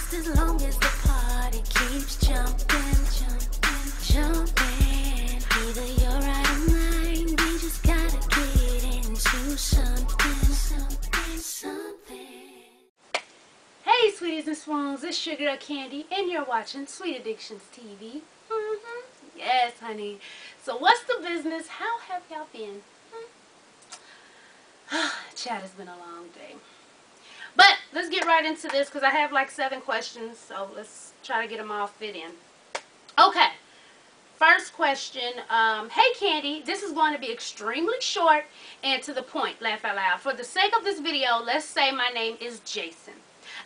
Just as long as the party keeps jumping, jumping, jumping. Either you're right or mine. We just gotta get into something, something, something. Hey, sweeties and swoons, it's Sugar Girl Candy, and you're watching Sweet Addictions TV. Yes, honey. So what's the business? How have y'all been? Chat, has been a long day. But let's get right into this because I have like 7 questions, so let's try to get them all fit in. Okay. First question. Hey, Candy, this is going to be extremely short and to the point. Laugh out loud. For the sake of this video, let's say my name is Jason.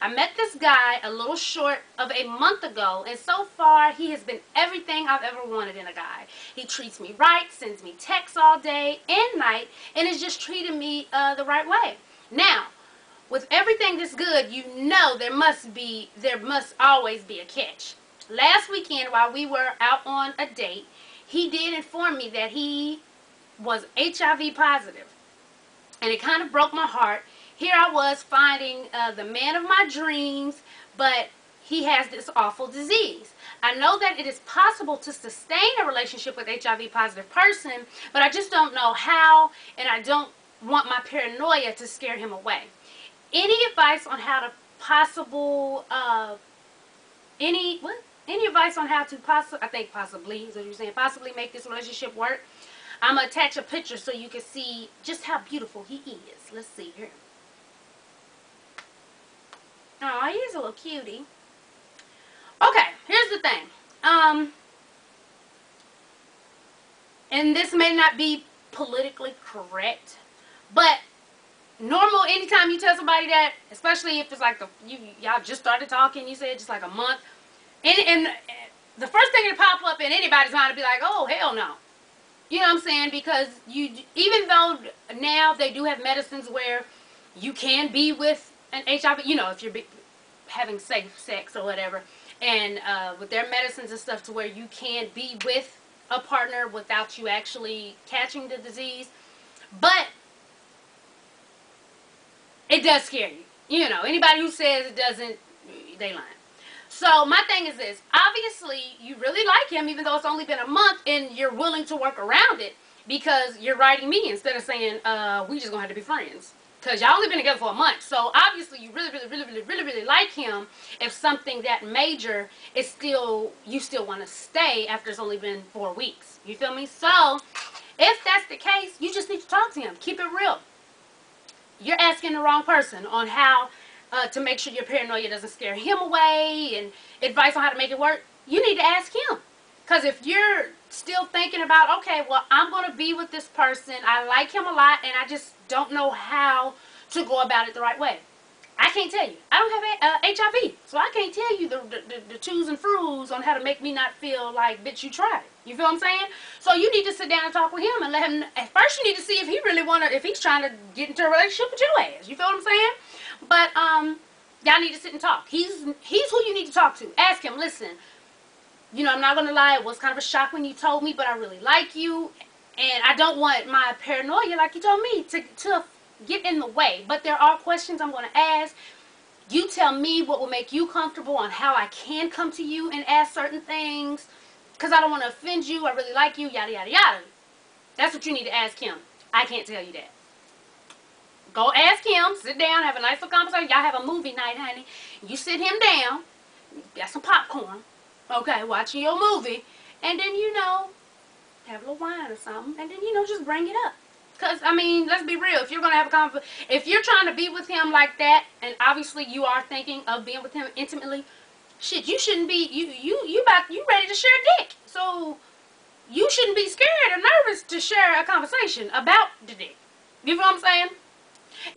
I met this guy a little short of a month ago, and so far he has been everything I've ever wanted in a guy. He treats me right, sends me texts all day and night, and is just treating me the right way. Now, with everything this good, you know there must always be a catch. Last weekend, while we were out on a date, he did inform me that he was HIV positive, and it kind of broke my heart. Here I was finding the man of my dreams, but he has this awful disease. I know that it is possible to sustain a relationship with an HIV positive person, but I just don't know how, and I don't want my paranoia to scare him away. Any advice on how to possibly make this relationship work? I'm going to attach a picture so you can see just how beautiful he is. Let's see here. Oh, he is a little cutie. Okay, here's the thing. And this may not be politically correct, but normal, anytime you tell somebody that, especially if it's like y'all just started talking, you said just like a month, and the first thing to pop up in anybody's mind to be like, oh, hell no. You know what I'm saying? Because even though now they do have medicines where you can be with an HIV, you know, if you're having safe sex or whatever, and with their medicines and stuff to where you can be with a partner without you actually catching the disease, but it does scare you. You know, anybody who says it doesn't, they lying. So my thing is this. Obviously, you really like him, even though it's only been a month, and you're willing to work around it because you're writing me instead of saying, we just gonna have to be friends. Because y'all only been together for a month. So obviously, you really like him if something that major is still, you still want to stay after it's only been 4 weeks. You feel me? So if that's the case, you just need to talk to him. Keep it real. You're asking the wrong person on how to make sure your paranoia doesn't scare him away and advice on how to make it work. You need to ask him. Because if you're still thinking about, okay, well, I'm going to be with this person, I like him a lot, and I just don't know how to go about it the right way. I can't tell you. I don't have HIV, so I can't tell you the twos and froos on how to make me not feel like, bitch, you tried. You feel what I'm saying? So you need to sit down and talk with him and let him, at first you need to see if he really if he's trying to get into a relationship with your ass. You feel what I'm saying? But, y'all need to sit and talk. He's who you need to talk to. Ask him, listen, you know, I'm not going to lie, it was kind of a shock when you told me, but I really like you, and I don't want my paranoia, like you told me, to get in the way. But there are questions I'm going to ask. You tell me what will make you comfortable on how I can come to you and ask certain things, because I don't want to offend you, I really like you, yada, yada, yada. That's what you need to ask him. I can't tell you that. Go ask him, sit down, have a nice little conversation. Y'all have a movie night, honey. You sit him down, got some popcorn, okay, watching your movie, and then, you know, have a little wine or something, and then, you know, just bring it up. Because, I mean, let's be real. If you're going to have a conversation, if you're trying to be with him like that, and obviously you are thinking of being with him intimately, shit, you shouldn't be, you ready to share dick. So, you shouldn't be scared or nervous to share a conversation about the dick. You know what I'm saying?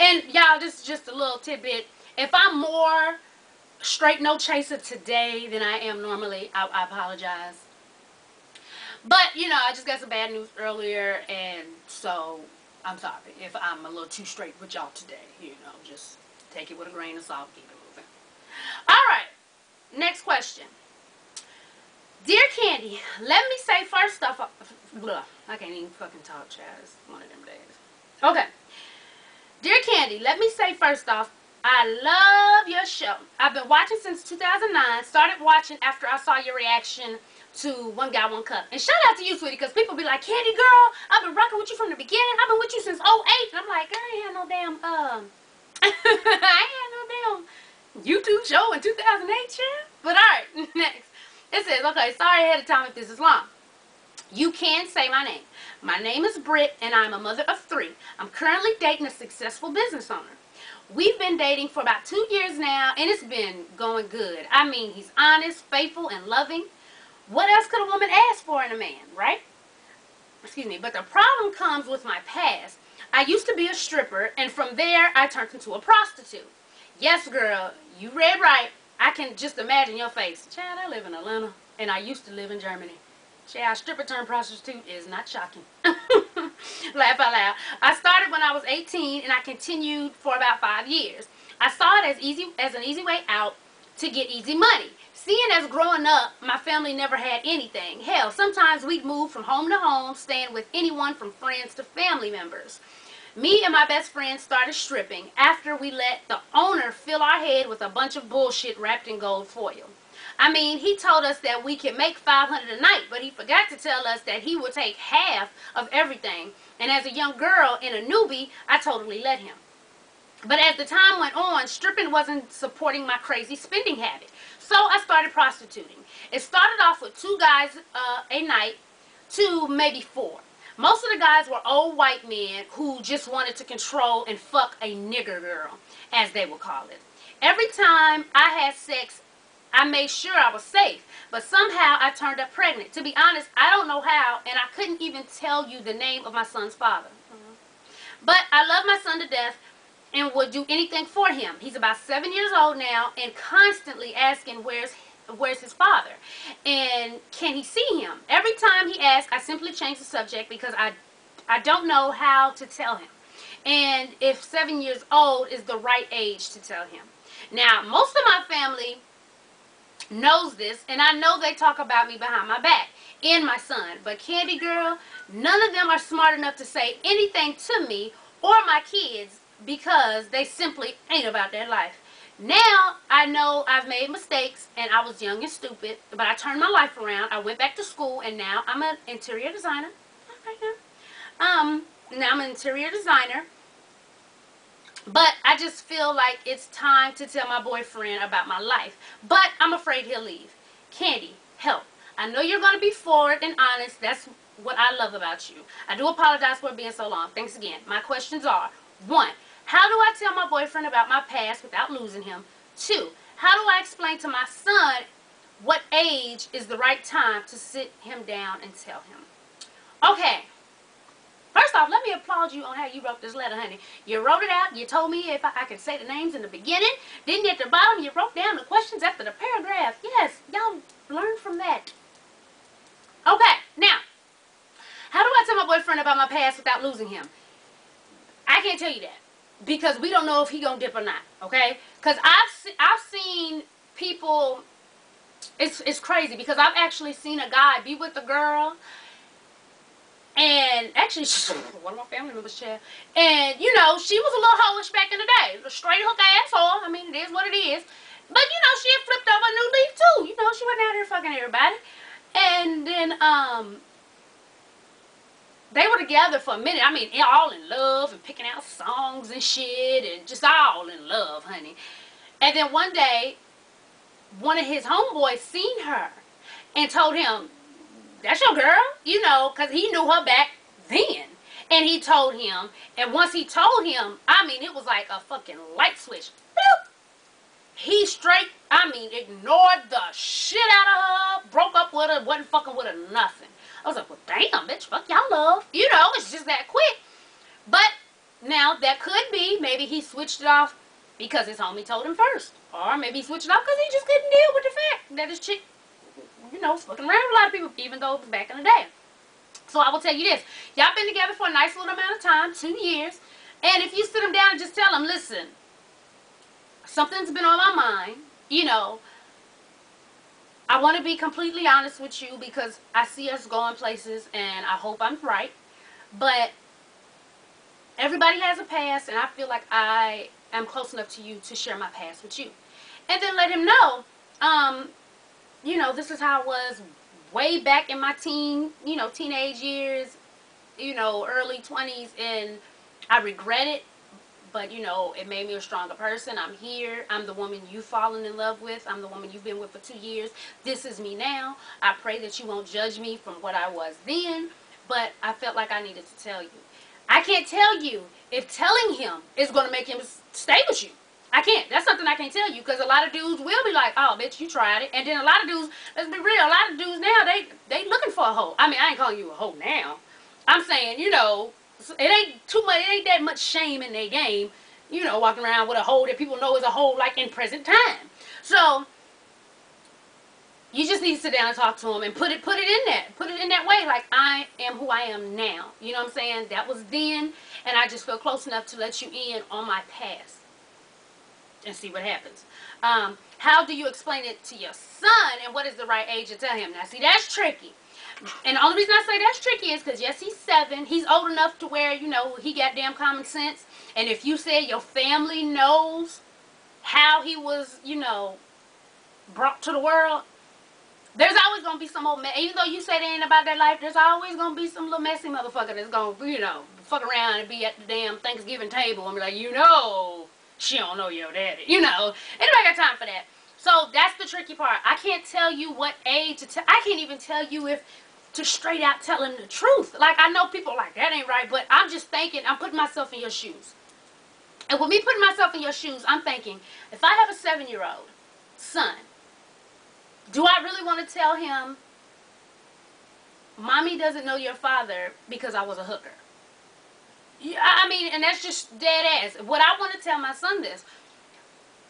And, y'all, this is just a little tidbit. If I'm more straight no chaser today than I am normally, I apologize. But, you know, I just got some bad news earlier, and so I'm sorry if I'm a little too straight with y'all today. You know, just take it with a grain of salt, keep it moving. Alright, next question. Dear Candy, let me say first off, I can't even fucking talk, Chad. It's one of them days. Okay. Dear Candy, let me say first off, I love your show. I've been watching since 2009. Started watching after I saw your reaction to One Guy, One Cup. And shout out to you, sweetie, because people be like, Candy girl, I've been rocking with you from the beginning. I've been with you since '08. And I'm like, girl, I ain't had no damn, I ain't had no damn YouTube show in 2008, child. But alright, next. It says, okay, sorry ahead of time if this is long. You can say my name. My name is Britt, and I'm a mother of 3. I'm currently dating a successful business owner. We've been dating for about 2 years now, and it's been going good. I mean, he's honest, faithful, and loving. What else could a woman ask for in a man, right? Excuse me. But the problem comes with my past. I used to be a stripper, and from there, I turned into a prostitute. Yes, girl, you read right. I can just imagine your face. Child, I live in Atlanta, and I used to live in Germany. Child, stripper turned prostitute is not shocking. Laugh out loud. I started when I was 18, and I continued for about 5 years. I saw it as an easy way out to get easy money. Seeing as growing up, my family never had anything. Hell, sometimes we'd move from home to home, staying with anyone from friends to family members. Me and my best friend started stripping after we let the owner fill our head with a bunch of bullshit wrapped in gold foil. I mean, he told us that we could make $500 a night, but he forgot to tell us that he would take half of everything. And as a young girl and a newbie, I totally let him. But as the time went on, stripping wasn't supporting my crazy spending habit. So I started prostituting. It started off with 2 guys a night, 2, maybe 4. Most of the guys were old white men who just wanted to control and fuck a nigger girl, as they would call it. Every time I had sex, I made sure I was safe, but somehow I turned up pregnant. To be honest, I don't know how, and I couldn't even tell you the name of my son's father. But I love my son to death and would do anything for him. He's about 7 years old now and constantly asking where's his father and can he see him. Every time he asks, I simply change the subject because I don't know how to tell him, and if 7 years old is the right age to tell him. Now, most of my family knows this, and I know they talk about me behind my back and my son, but Candy girl, none of them are smart enough to say anything to me or my kids because they simply ain't about that life. Now, I know I've made mistakes, and I was young and stupid, but I turned my life around. I went back to school, and now I'm an interior designer. Now I'm an interior designer. But I just feel like it's time to tell my boyfriend about my life. But I'm afraid he'll leave. Candy, help. I know you're going to be forward and honest. That's what I love about you. I do apologize for being so long. Thanks again. My questions are, 1, how do I tell my boyfriend about my past without losing him? 2, how do I explain to my son what age is the right time to sit him down and tell him? Okay. First off, let me applaud you on how you wrote this letter, honey. You wrote it out. You told me if I could say the names in the beginning. Then at the bottom, you wrote down the questions after the paragraph. Yes, y'all learn from that. Okay, now, how do I tell my boyfriend about my past without losing him? I can't tell you that because we don't know if he gonna dip or not. Okay, because I've seen people. It's crazy because I've actually seen a guy be with a girl. And actually, she's one of my family members, child. And, you know, she was a little hoish back in the day. A straight hook asshole. I mean, it is what it is. But, you know, she had flipped over a new leaf, too. You know, she wasn't out here fucking everybody. And then, they were together for a minute. I mean, all in love and picking out songs and shit. And just all in love, honey. And then one day, one of his homeboys seen her and told him, that's your girl, you know, because he knew her back then. And he told him, and once he told him, I mean, it was like a fucking light switch. Boop. He straight, I mean, ignored the shit out of her, broke up with her, wasn't fucking with her, nothing. I was like, well, damn, bitch, fuck y'all love. You know, it's just that quick. But now, that could be, maybe he switched it off because his homie told him first. Or maybe he switched it off because he just couldn't deal with the fact that his chick, you know, fucking around with a lot of people, even though it was back in the day. So I will tell you this. Y'all been together for a nice little amount of time, 2 years. And if you sit them down and just tell them, listen, something's been on my mind, you know, I want to be completely honest with you because I see us going places and I hope I'm right. But everybody has a past and I feel like I am close enough to you to share my past with you. And then let him know, you know, this is how I was way back in my teenage years, you know, early 20s, and I regret it, but, you know, it made me a stronger person. I'm here. I'm the woman you've fallen in love with. I'm the woman you've been with for 2 years. This is me now. I pray that you won't judge me from what I was then, but I felt like I needed to tell you. I can't tell you if telling him is going to make him stay with you. I can't. That's something I can't tell you, because a lot of dudes will be like, oh, bitch, you tried it. And then a lot of dudes, let's be real, a lot of dudes now, they looking for a hoe. I mean, I ain't calling you a hoe now. I'm saying, you know, it ain't too much, it ain't that much shame in their game, you know, walking around with a hoe that people know is a hoe, like, in present time. So you just need to sit down and talk to him and put it in that way, like, I am who I am now. You know what I'm saying? That was then, and I just feel close enough to let you in on my past and see what happens. How do you explain it to your son, and what is the right age to tell him? Now, see, that's tricky. And the only reason I say that's tricky is because, yes, he's 7. He's old enough to where, you know, he got damn common sense. And if you said your family knows how he was, you know, brought to the world, there's always going to be some old man. Even though you say they ain't about that life, there's always going to be some little messy motherfucker that's going to, you know, fuck around and be at the damn Thanksgiving table and be like, you know, she don't know your daddy. You know, anybody got time for that? So that's the tricky part. I can't tell you what age to tell. I can't even tell you if to straight out tell him the truth. Like, I know people are like, that ain't right, but I'm just thinking, I'm putting myself in your shoes. And with me putting myself in your shoes, I'm thinking, if I have a 7-year-old son, do I really want to tell him, mommy doesn't know your father because I was a hooker? Yeah, I mean, and that's just dead ass. Would I want to tell my son this?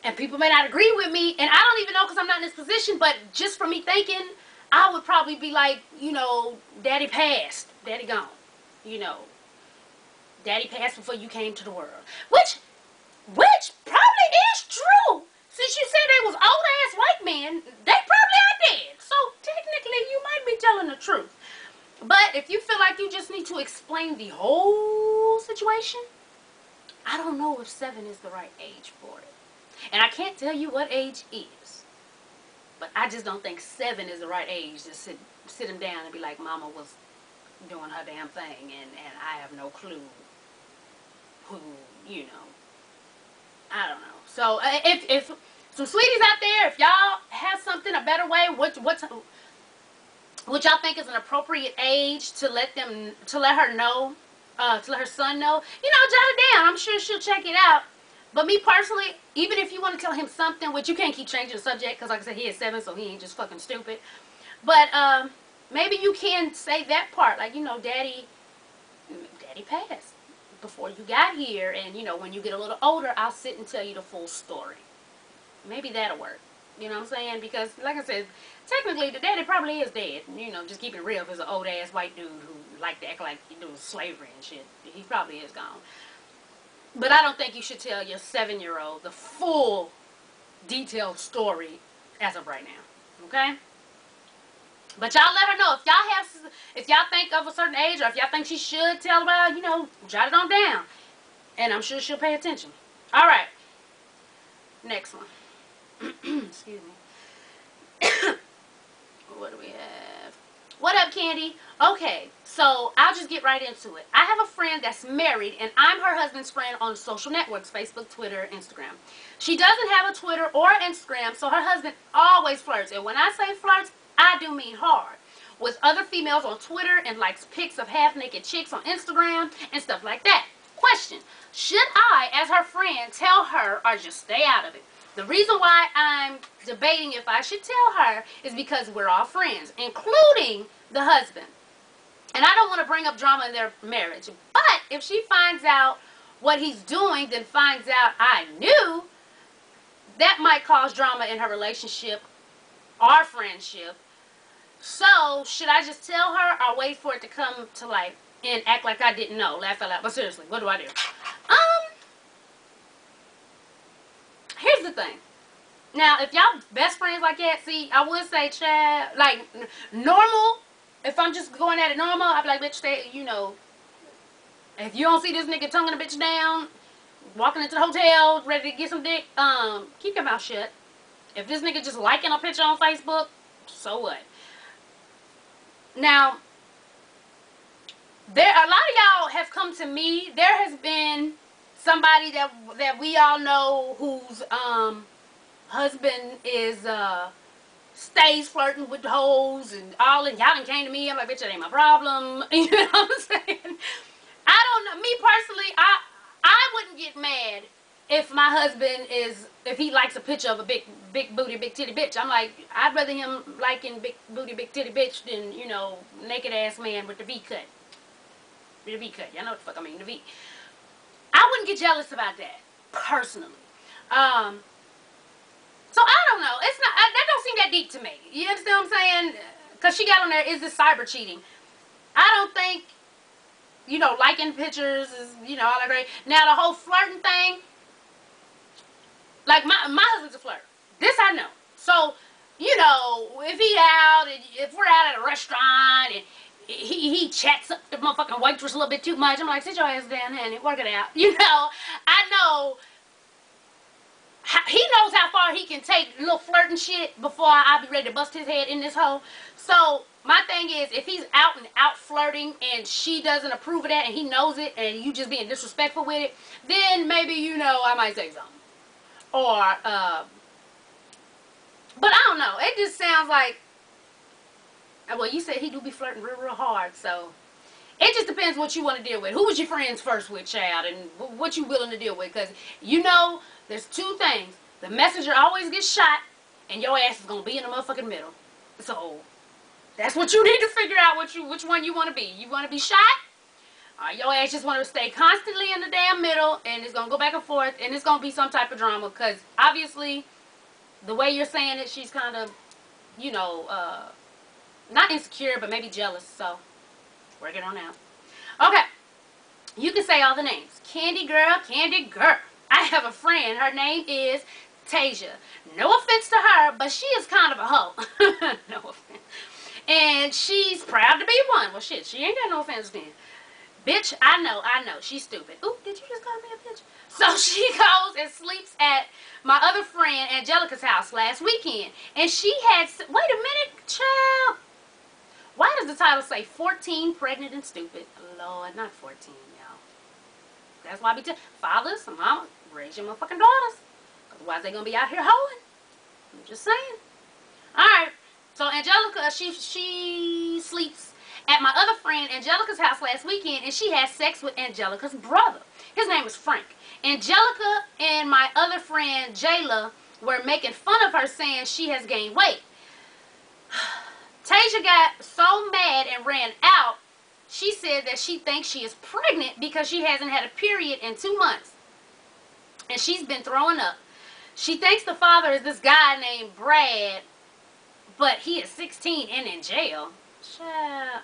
And people may not agree with me, and I don't even know because I'm not in this position, but just for me thinking, I would probably be like, you know, daddy passed, daddy gone, you know, daddy passed before you came to the world, which probably is true. Since you said they was old-ass white men, they probably are dead. So technically, you might be telling the truth. But if you feel like you just need to explain the whole situation, I don't know if 7 is the right age for it. And I can't tell you what age is. But I just don't think 7 is the right age to sit him down and be like, mama was doing her damn thing, and I have no clue who, you know. I don't know. So if some sweeties out there, if y'all have something, a better way, what y'all think is an appropriate age to let her know, to let her son know, you know, jot it down. I'm sure she'll check it out. But me personally, even if you want to tell him something, which you can't keep changing the subject, because like I said, he is 7, so he ain't just fucking stupid. But maybe you can say that part, like, you know, daddy passed before you got here, and, you know, when you get a little older, I'll sit and tell you the full story. Maybe that'll work. You know what I'm saying? Because, like I said, technically, the daddy probably is dead. You know, just keep it real. If it's an old-ass white dude who liked to act like he doing slavery and shit, he probably is gone. But I don't think you should tell your 7-year-old the full, detailed story as of right now. Okay? But y'all let her know. If y'all think of a certain age, or if y'all think she should tell about, you know, jot it on down. And I'm sure she'll pay attention. All right. Next one. Excuse me. What do we have? What up, Candy? Okay, so I'll just get right into it. I have a friend that's married, and I'm her husband's friend on social networks, Facebook, Twitter, Instagram. She doesn't have a Twitter or Instagram, so her husband always flirts. And when I say flirts, I do mean hard. With other females on Twitter and likes pics of half-naked chicks on Instagram and stuff like that. Question: should I, as her friend, tell her or just stay out of it? The reason why I'm debating if I should tell her is because we're all friends, including the husband. And I don't want to bring up drama in their marriage. But if she finds out what he's doing, then finds out I knew, that might cause drama in her relationship, our friendship. So, should I just tell her or wait for it to come to light and act like I didn't know? Laugh out loud. But seriously, what do I do? Here's the thing. Now, if y'all best friends like that, see, I would say, Chad, like, normal, if I'm just going at it normal, I'd be like, bitch, stay, you know, if you don't see this nigga tonguing a bitch down, walking into the hotel, ready to get some dick, keep your mouth shut. If this nigga just liking a picture on Facebook, so what? Now, a lot of y'all have come to me. There has been somebody that we all know whose husband is stays flirting with hoes and all, and y'all done came to me. I'm like, bitch, that ain't my problem. You know what I'm saying? I don't know. Me personally, I wouldn't get mad if my husband if he likes a picture of a big booty, big titty bitch. I'm like, I'd rather him liking big booty, big titty bitch than, you know, naked ass man with the V cut. The V cut. Y'all know what the fuck I mean, the V. I wouldn't get jealous about that, personally. So I don't know. It's not, that don't seem that deep to me. You understand what I'm saying? Because she got on there, is this cyber cheating? I don't think, you know, liking pictures is, you know, all that great. Now, the whole flirting thing, like, my husband's a flirt. This I know. So, you know, if he out, and if we're out at a restaurant, and he chats up the motherfucking waitress a little bit too much, I'm like, sit your ass down, honey, work it out. You know, I know, he knows how far he can take little flirting shit before I be ready to bust his head in this hole. So, my thing is, if he's out and out flirting and she doesn't approve of that and he knows it and you just being disrespectful with it, then maybe, you know, I might say something. Or, but I don't know. It just sounds like, well, you said he do be flirting real hard, so it just depends what you want to deal with. Who was your friends first with, child, and what you willing to deal with? Because, you know, there's two things. The messenger always gets shot, and your ass is going to be in the motherfucking middle. So, that's what you need to figure out, which one you want to be. You want to be shot? Your ass just want to stay constantly in the damn middle, and it's going to go back and forth, and it's going to be some type of drama, because obviously, the way you're saying it, she's kind of, you know, not insecure, but maybe jealous, so work it on out. Okay, you can say all the names. Candy girl, Candy girl. I have a friend, her name is Tasia. No offense to her, but she is kind of a hoe. No offense. And she's proud to be one. Well, shit, she ain't got no offense then. Bitch, I know, she's stupid. Ooh, did you just call me a bitch? So she goes and sleeps at my other friend Angelica's house last weekend. And she had, wait a minute, child. Why does the title say 14, pregnant and stupid? Lord, not 14, y'all. That's why I be telling fathers and mama, raise your motherfucking daughters. Otherwise, they going to be out here hoeing. I'm just saying. Alright, so Angelica, she sleeps at my other friend Angelica's house last weekend, and she had sex with Angelica's brother. His name was Frank. Angelica and my other friend Jayla were making fun of her, saying she has gained weight. Tasia got so mad and ran out. She said that she thinks she is pregnant because she hasn't had a period in 2 months. And she's been throwing up. She thinks the father is this guy named Brad, but he is 16 and in jail. Child.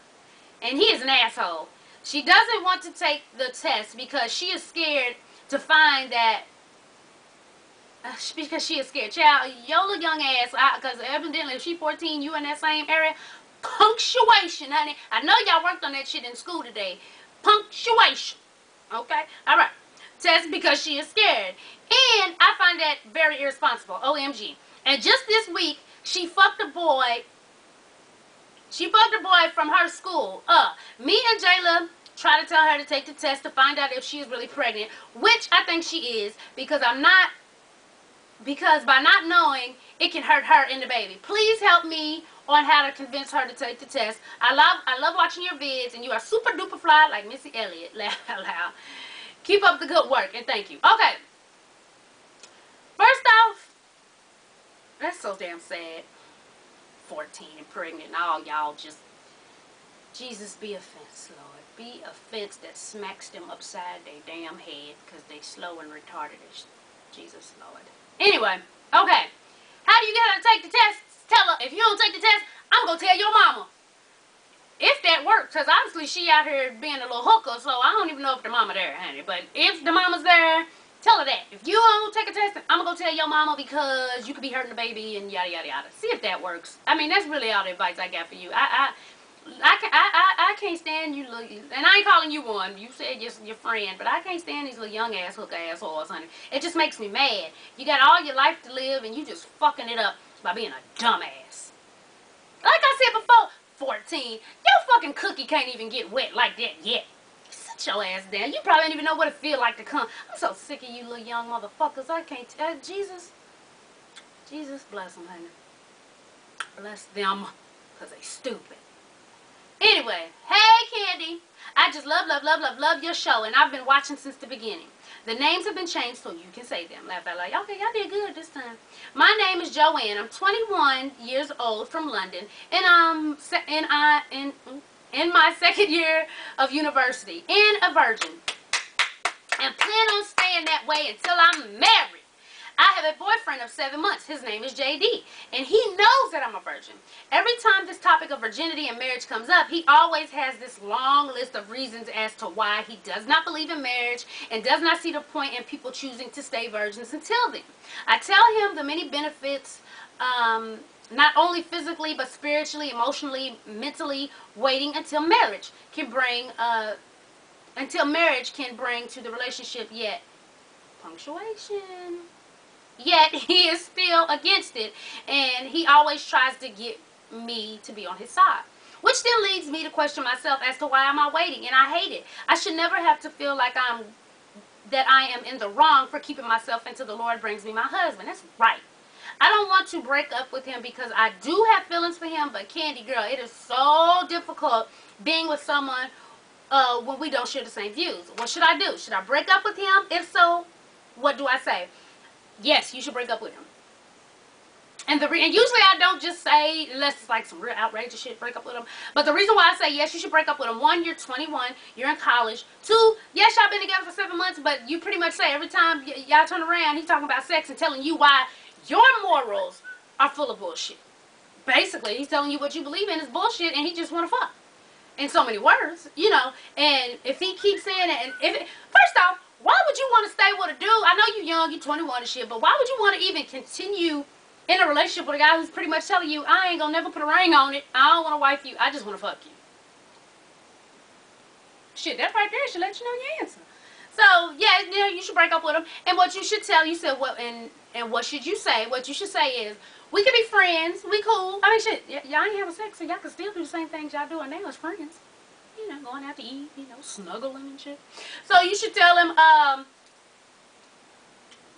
And he is an asshole. She doesn't want to take the test because she is scared to find that, because she is scared. Child, your little young ass, because evidently if she 14, you in that same area. Punctuation, honey. I know y'all worked on that shit in school today. Punctuation. Okay? Alright. Test because she is scared. And I find that very irresponsible. OMG. And just this week, she fucked a boy. She fucked a boy from her school. Me and Jayla try to tell her to take the test to find out if she is really pregnant, which I think she is, because by not knowing, it can hurt her and the baby. Please help me on how to convince her to take the test. I love watching your vids, and you are super duper fly like Missy Elliott. Laugh out loud. Keep up the good work, and thank you. Okay. First off, that's so damn sad. 14 and pregnant and all y'all just, Jesus be offense, Lord. Be offense that smacks them upside their damn head because they slow and retarded as Jesus, Lord. Anyway, okay. How do you get her to take the test? Tell her, if you don't take the test, I'm going to tell your mama. If that works, because obviously she out here being a little hooker, so I don't even know if the mama there, honey. But if the mama's there, tell her that. If you don't take a test, I'm going to go tell your mama because you could be hurting the baby and yada, yada, yada. See if that works. I mean, that's really all the advice I got for you. I can't stand you, little, and I ain't calling you one. You said your friend, but I can't stand these little young ass hook assholes, honey. It just makes me mad. You got all your life to live, and you just fucking it up by being a dumbass. Like I said before, 14. Your fucking cookie can't even get wet like that yet. Sit your ass down. You probably don't even know what it feel like to come. I'm so sick of you little young motherfuckers. I can't. Jesus bless them, honey. Bless them, because they stupid. Anyway, hey Candy, I just love your show, and I've been watching since the beginning. The names have been changed so you can say them. Laugh out loud. Okay, y'all did good this time. My name is Joanne. I'm 21 years old from London, and I'm in my second year of university, and a virgin, and plan on staying that way until I'm married. I have a boyfriend of 7 months. His name is JD, and he knows that I'm a virgin. Every time this topic of virginity and marriage comes up, he always has this long list of reasons as to why he does not believe in marriage and does not see the point in people choosing to stay virgins until then. I tell him the many benefits, not only physically but spiritually, emotionally, mentally, waiting until marriage can bring to the relationship, yet punctuation. Yet he is still against it, and he always tries to get me to be on his side. Which then leads me to question myself as to why am I waiting, and I hate it. I should never have to feel like I am in the wrong for keeping myself until the Lord brings me my husband. That's right. I don't want to break up with him because I do have feelings for him, but Candy girl, it is so difficult being with someone when we don't share the same views. What should I do? Should I break up with him? If so, what do I say? Yes, you should break up with him. And usually I don't just say, unless it's like some real outrageous shit, break up with him. But the reason why I say yes, you should break up with him. 1, you're 21, you're in college. 2, yes, y'all been together for 7 months, but you pretty much say every time y'all turn around, he's talking about sex and telling you why your morals are full of bullshit. Basically, he's telling you what you believe in is bullshit, and he just want to fuck. In so many words, you know. And if he keeps saying it, and first off, why would you want to stay with a dude? I know you're young, you're 21 and shit, but why would you want to even continue in a relationship with a guy who's pretty much telling you, I ain't gonna never put a ring on it, I don't want to wife you, I just want to fuck you? Shit, that right there should let you know your answer. So, yeah, you should break up with him. And what you should tell, you said, what, and what should you say? What you should say is, we can be friends, we cool. I mean, shit, y'all ain't having sex, so y'all can still do the same things y'all doing now as friends. You know, going out to eat, you know, snuggling and shit. So you should tell him,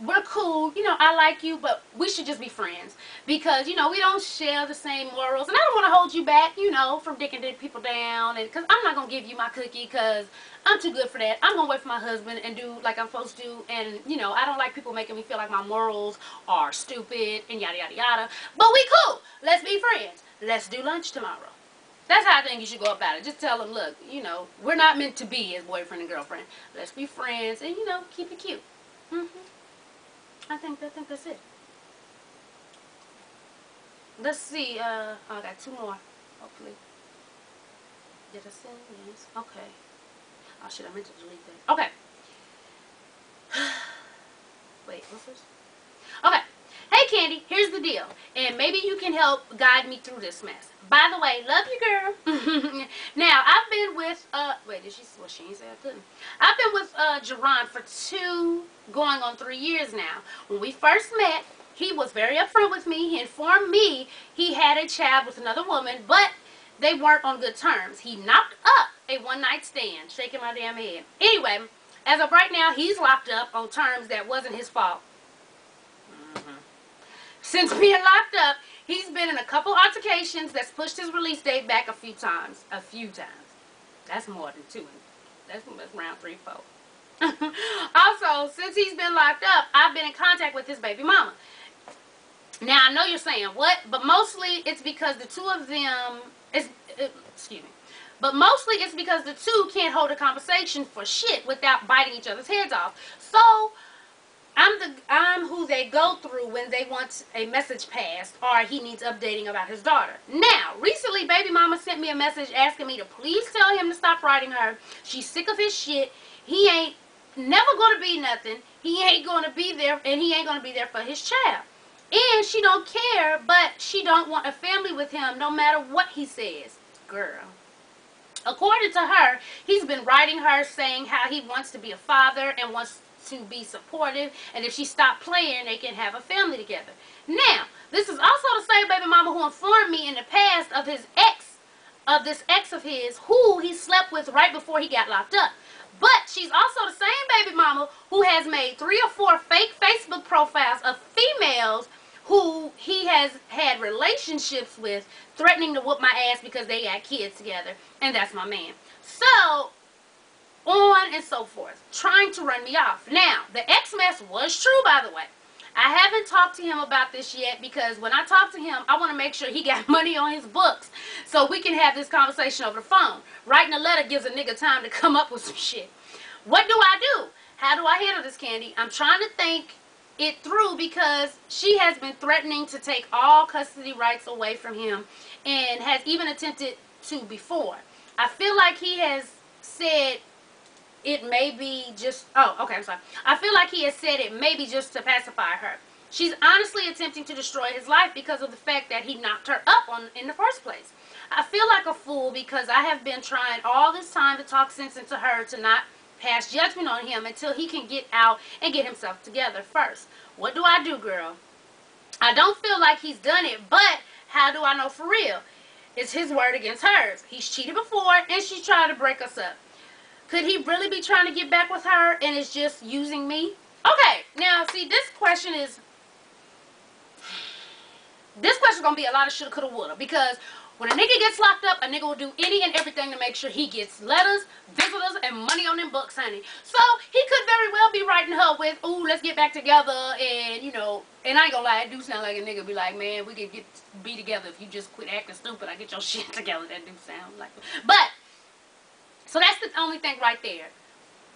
we're cool, you know, I like you, but we should just be friends. Because, you know, we don't share the same morals. And I don't want to hold you back, you know, from dicking people down. And because I'm not going to give you my cookie because I'm too good for that. I'm going to wait for my husband and do like I'm supposed to. And, you know, I don't like people making me feel like my morals are stupid and yada, yada, yada. But we cool. Let's be friends. Let's do lunch tomorrow. That's how I think you should go about it. Just tell them, look, you know, we're not meant to be as boyfriend and girlfriend. Let's be friends and, you know, keep it cute. I think that's it. Let's see. I got 2 more. Hopefully. Did I send these? Okay. Oh shit, I meant to delete that. Okay. Wait, what's this? Okay. Hey Candy, here's the deal. And maybe you can help guide me through this mess. By the way, love you, girl. Now, I've been with, wait, did she, well, she ain't say I couldn't. I've been with, Jerron for 2, going on 3 years now. When we first met, he was very upfront with me. He informed me he had a child with another woman, but they weren't on good terms. He knocked up a one-night stand, shaking my damn head. Anyway, as of right now, he's locked up on terms that wasn't his fault. Since being locked up, he's been in a couple altercations that's pushed his release date back a few times. A few times. That's more than 2. That's round 3, 4. Also, since he's been locked up, I've been in contact with his baby mama. Now, I know you're saying, what? But mostly it's because the 2 of them, excuse me. But mostly it's because the 2 can't hold a conversation for shit without biting each other's heads off. So, I'm who they go through when they want a message passed or he needs updating about his daughter. Now, recently, baby mama sent me a message asking me to please tell him to stop writing her. She's sick of his shit. He ain't never going to be nothing. He ain't going to be there, and he ain't going to be there for his child. And she don't care, but she don't want a family with him no matter what he says. girl. According to her, he's been writing her saying how he wants to be a father and wants to be supportive, and if she stopped playing, they can have a family together. Now, this is also the same baby mama who informed me in the past of his ex, of this ex of his, who he slept with right before he got locked up. But she's also the same baby mama who has made 3 or 4 fake Facebook profiles of females who he has had relationships with, threatening to whoop my ass because they got kids together, and that's my man. So, on and so forth, trying to run me off. Now, the ex-mess was true, by the way. I haven't talked to him about this yet because when I talk to him, I want to make sure he got money on his books so we can have this conversation over the phone. Writing a letter gives a nigga time to come up with some shit. What do I do? How do I handle this, Candy? I'm trying to think it through because she has been threatening to take all custody rights away from him and has even attempted to before. I feel like he has said it may be just, I'm sorry. I feel like he has said it maybe just to pacify her. She's honestly attempting to destroy his life because of the fact that he knocked her up in the first place. I feel like a fool because I have been trying all this time to talk sense into her to not pass judgment on him until he can get out and get himself together first. What do I do, girl? I don't feel like he's done it, but how do I know for real? It's his word against hers. He's cheated before and she's trying to break us up. Could he really be trying to get back with her and is just using me? Okay, now see, this question is going to be a lot of shoulda, coulda, woulda, because when a nigga gets locked up, a nigga will do any and everything to make sure he gets letters, visitors, and money on them books, honey. So, he could very well be writing her with, ooh, let's get back together, and, you know, and I ain't gonna lie, it do sound like a nigga be like, man, we could be together if you just quit acting stupid, I get your shit together. That do sound like, but, so that's the only thing right there.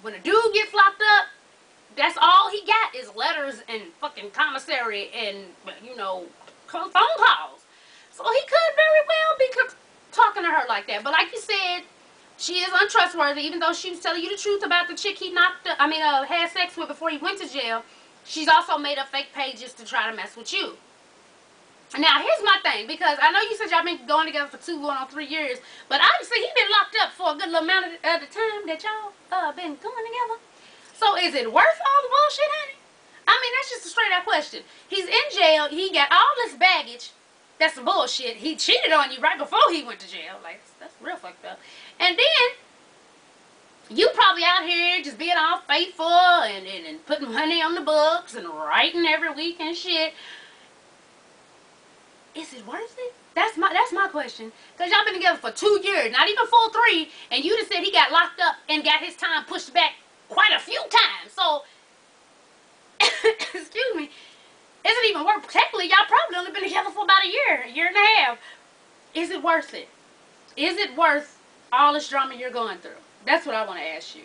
When a dude gets locked up, that's all he got is letters and fucking commissary and, you know, phone calls. So he could very well be talking to her like that. But like you said, she is untrustworthy, even though she was telling you the truth about the chick he had sex with before he went to jail. She's also made up fake pages to try to mess with you. Now, here's my thing, because I know you said y'all been going together for 2 going on 3 years, but obviously he been locked up for a good little amount of the time that y'all been going together. So is it worth all the bullshit, honey? I mean, that's just a straight up question. He's in jail, he got all this baggage. That's some bullshit. He cheated on you right before he went to jail. Like, that's real fucked up. And then, you probably out here just being all faithful and putting money on the books and writing every week and shit. Is it worth it? That's my question. Because y'all been together for 2 years, not even full 3, and you just said he got locked up and got his time pushed back quite a few times. So, excuse me, is it even worth? Technically, y'all probably only been together for about a year and a half. Is it worth it? Is it worth all this drama you're going through? That's what I want to ask you.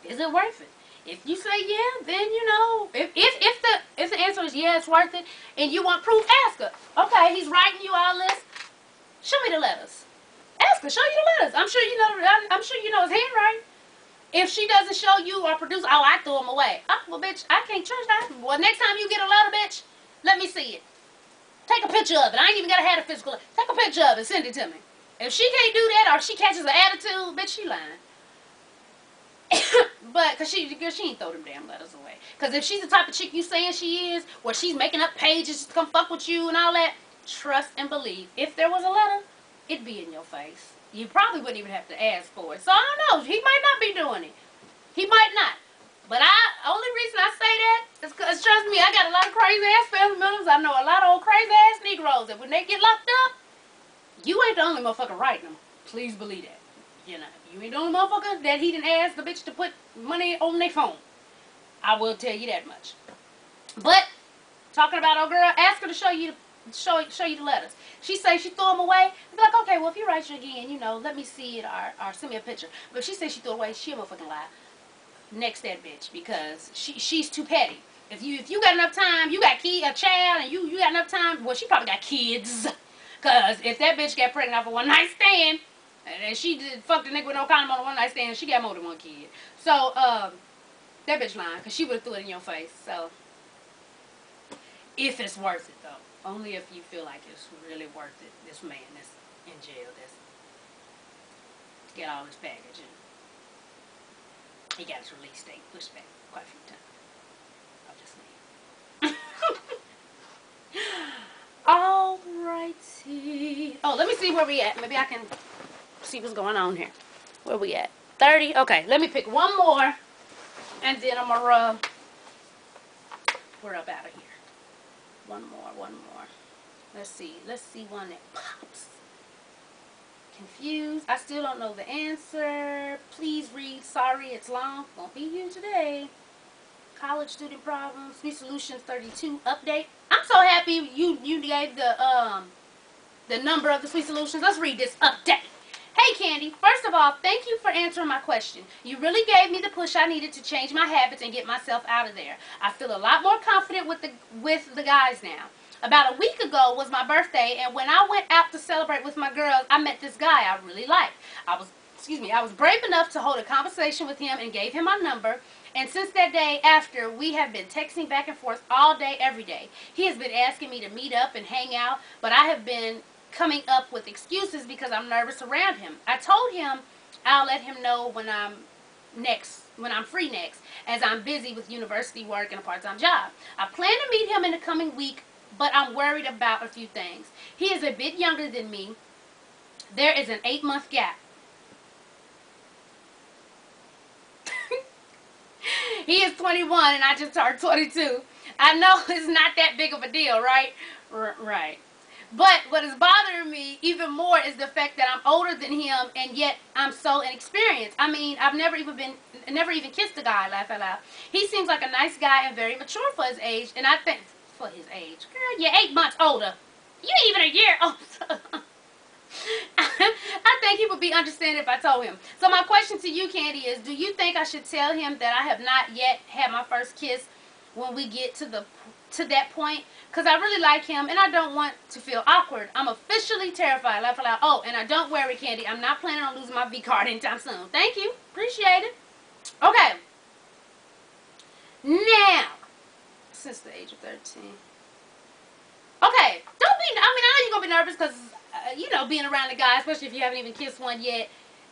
Is it worth it? If you say yeah, then you know. If the answer is yeah, it's worth it, and you want proof, ask her. Okay, he's writing you all this. Show me the letters. Ask her. Show you the letters. I'm sure you know. I'm sure you know his handwriting. If she doesn't show you or produce, oh, I threw them away. Oh, well, bitch, I can't trust that. Well, next time you get a letter, bitch, let me see it. Take a picture of it. I ain't even got to have a physical. Take a picture of it. Send it to me. If she can't do that or if she catches an attitude, bitch, she lying. But, because she ain't throw them damn letters away. Because if she's the type of chick you saying she is, where she's making up pages to come fuck with you and all that, trust and believe. If there was a letter, it'd be in your face. You probably wouldn't even have to ask for it. So, I don't know. He might not be doing it. He might not. But only reason I say that is because, trust me, I got a lot of crazy-ass family members. I know a lot of old crazy-ass Negroes that when they get locked up, you ain't the only motherfucker writing them. Please believe that. You know, you ain't the only motherfucker that he didn't ask the bitch to put money on their phone. I will tell you that much. But, talking about old girl, ask her to show you the letters. She say she threw them away. Be like, okay, well, if he writes you again, you know, let me see it or send me a picture. But if she says she threw it away, she a motherfucking lie. Next that bitch, because she's too petty. If you got enough time, you got a child, and you got enough time, well, she probably got kids. Because if that bitch got pregnant off a one-night stand, and she fucked a nigga with no condom on a one-night stand, she got more than one kid. So, that bitch lying, because she would have threw it in your face. So, if it's worth it, though. Only if you feel like it's really worth it, this man, this in jail that's get all his baggage, and he got his release date pushed back quite a few times. I'm just saying. Alrighty. Oh, let me see where we at. Maybe I can see what's going on here. Where we at? 30? Okay, let me pick one more, and then I'm gonna rub. We're up out of here. One more. Let's see one that pops. Confused. I still don't know the answer. Please read. Sorry, it's long. Won't be here today. College student problems. Sweet Solutions 32 update. I'm so happy you gave the number of the Sweet Solutions. Let's read this update. Hey Candy, first of all, thank you for answering my question. You really gave me the push I needed to change my habits and get myself out of there. I feel a lot more confident with the guys now. About a week ago was my birthday, and when I went out to celebrate with my girls, I met this guy I really liked. I was brave enough to hold a conversation with him and gave him my number. And since that day after, we have been texting back and forth all day, every day. He has been asking me to meet up and hang out, but I have been coming up with excuses because I'm nervous around him. I told him I'll let him know when I'm free next, as I'm busy with university work and a part-time job. I plan to meet him in the coming week, but I'm worried about a few things. He is a bit younger than me. There is an 8-month gap. He is 21 and I just turned 22. I know it's not that big of a deal, right? Right. But what is bothering me even more is the fact that I'm older than him, and yet I'm so inexperienced. I mean, I've never even kissed a guy, laugh out loud. He seems like a nice guy and very mature for his age, and I think, for his age, girl, you're 8 months older. You ain't even a year older. I think he would be understanding if I told him. So my question to you, Candy, is do you think I should tell him that I have not yet had my first kiss when we get to that point? Because I really like him and I don't want to feel awkward. I'm officially terrified. Laugh aloud. Oh, and I don't worry, Candy. I'm not planning on losing my V card anytime soon. Thank you. Appreciate it. Okay. Now, since the age of 13. Okay. Don't be, I mean, I know you're going to be nervous because, you know, being around a guy, especially if you haven't even kissed one yet,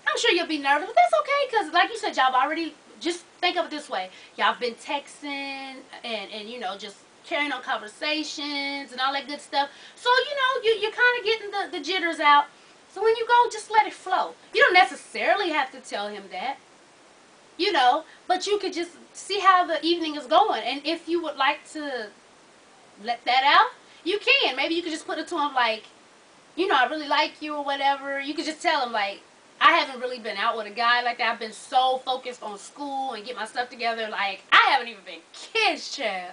I'm sure you'll be nervous, but that's okay because, like you said, y'all already, just think of it this way. Y'all been texting and, you know, just carrying on conversations and all that good stuff. So, you know, you're kind of getting the jitters out. So when you go, just let it flow. You don't necessarily have to tell him that, you know, but you could just see how the evening is going. And if you would like to let that out, you can. Maybe you could just put it to him like, you know, I really like you or whatever. You could just tell him like, I haven't really been out with a guy like that. I've been so focused on school and get my stuff together. Like, I haven't even been kissed, child.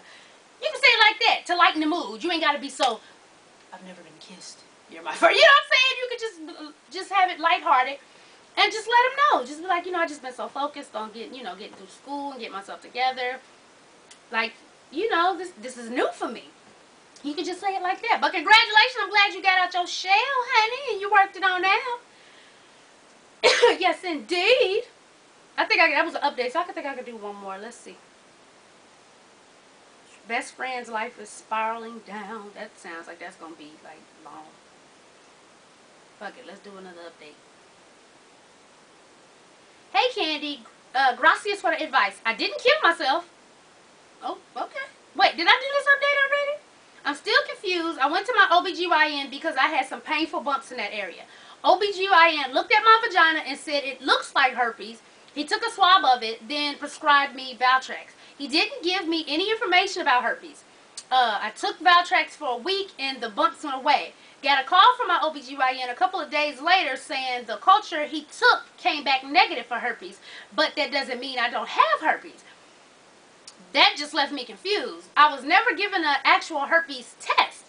You can say it like that to lighten the mood. You ain't got to be so, I've never been kissed. You're my first. You know what I'm saying? You could just have it lighthearted and just let him know. Just be like, you know, I just been so focused on getting through school and getting myself together. Like, you know, this is new for me. You can just say it like that. But congratulations, I'm glad you got out your shell, honey, and you worked it on out. Yes, indeed. I think that was an update, so I think I could do one more. Let's see. Best friend's life is spiraling down. That sounds like that's going to be, like, long. Fuck it, let's do another update. Hey, Candy. Gracias for the advice. I didn't kill myself. Oh, okay. Wait, did I do this update already? I'm still confused. I went to my OBGYN because I had some painful bumps in that area. OBGYN looked at my vagina and said it looks like herpes. He took a swab of it, then prescribed me Valtrex. He didn't give me any information about herpes. I took Valtrex for a week and the bumps went away. Got a call from my OBGYN a couple of days later saying the culture he took came back negative for herpes, but that doesn't mean I don't have herpes. That just left me confused. I was never given an actual herpes test.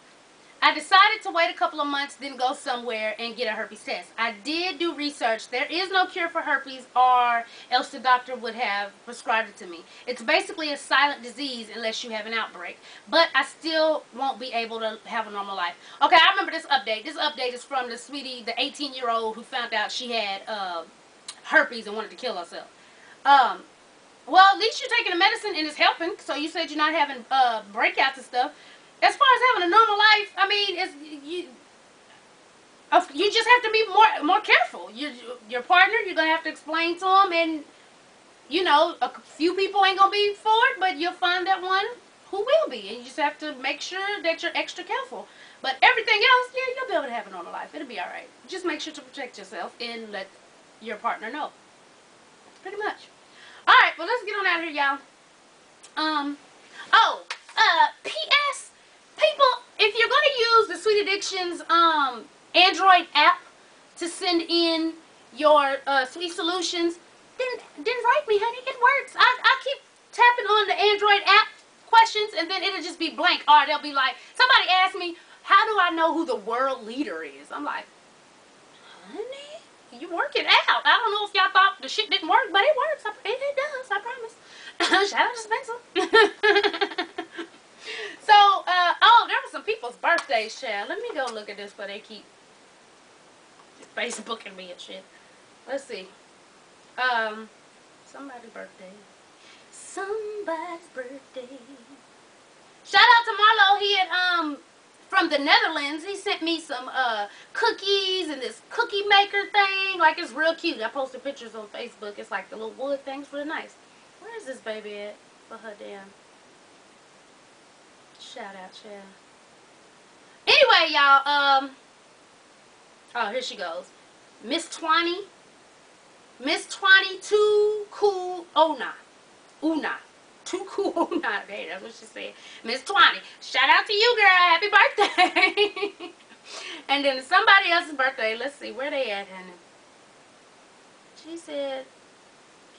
I decided to wait a couple of months, then go somewhere and get a herpes test. I did do research. There is no cure for herpes, or else the doctor would have prescribed it to me. It's basically a silent disease unless you have an outbreak. But I still won't be able to have a normal life. Okay, I remember this update. This update is from the sweetie, the 18-year-old who found out she had herpes and wanted to kill herself. Well, at least you're taking the medicine and it's helping. So you said you're not having breakouts and stuff. As far as having a normal life, I mean, You just have to be more careful. Your partner, you're gonna have to explain to them, and you know, a few people ain't gonna be for it, but you'll find that one who will be, and you just have to make sure that you're extra careful. But everything else, yeah, you'll be able to have a normal life. It'll be all right. Just make sure to protect yourself and let your partner know. Pretty much. All right, well, let's get on out of here, y'all. P.S. People, if you're gonna use the Sweet Addictions Android app to send in your sweet solutions, then write me, honey. It works. I keep tapping on the Android app questions, and then it'll just be blank. Or they'll be like, somebody asked me, how do I know who the world leader is? I'm like, honey, you work it out. I don't know if y'all thought the shit didn't work, but it works. It does, I promise. Shout out to Spencer. So, there were some people's birthdays, child. Let me go look at this before they keep Facebooking me and shit. Let's see. Somebody's birthday. Somebody's birthday. Shout out to Marlo. He had, from the Netherlands, he sent me some, cookies and this cookie maker thing. Like, it's real cute. I posted pictures on Facebook. It's like the little wood thing's really nice. Where is this baby at for her damn? Shout out, child. Anyway, y'all, oh, here she goes. Miss Twani. Miss Twani, too cool, Una. Too cool, Una. Okay, that's what she said. Miss Twani, shout out to you, girl. Happy birthday. And then somebody else's birthday. Let's see, where they at, honey? She said,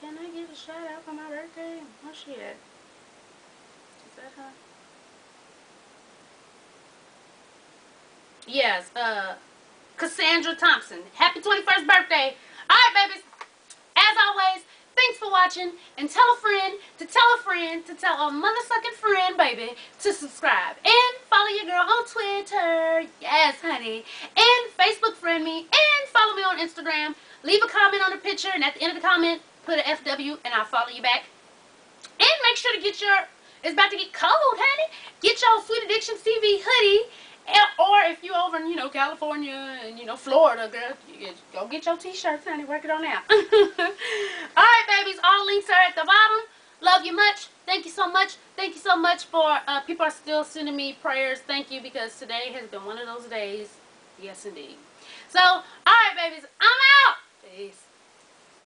can I give a shout out for my birthday? Where's she at? Is that her? Yes, Cassandra Thompson. Happy 21st birthday. Alright, babies. As always, thanks for watching. And tell a friend to tell a friend to tell a motherfucking friend, baby, to subscribe. And follow your girl on Twitter. Yes, honey. And Facebook friend me. And follow me on Instagram. Leave a comment on the picture. And at the end of the comment, put an FW and I'll follow you back. And make sure to get your... It's about to get cold, honey. Get your Sweet Addictions TV hoodie. Or if you're over in, you know, California and, you know, Florida, girl, go get your t-shirts, honey. Work it on out. Alright, babies. All links are at the bottom. Love you much. Thank you so much. Thank you so much for, people are still sending me prayers. Thank you, because today has been one of those days. Yes, indeed. So, alright, babies. I'm out. Peace.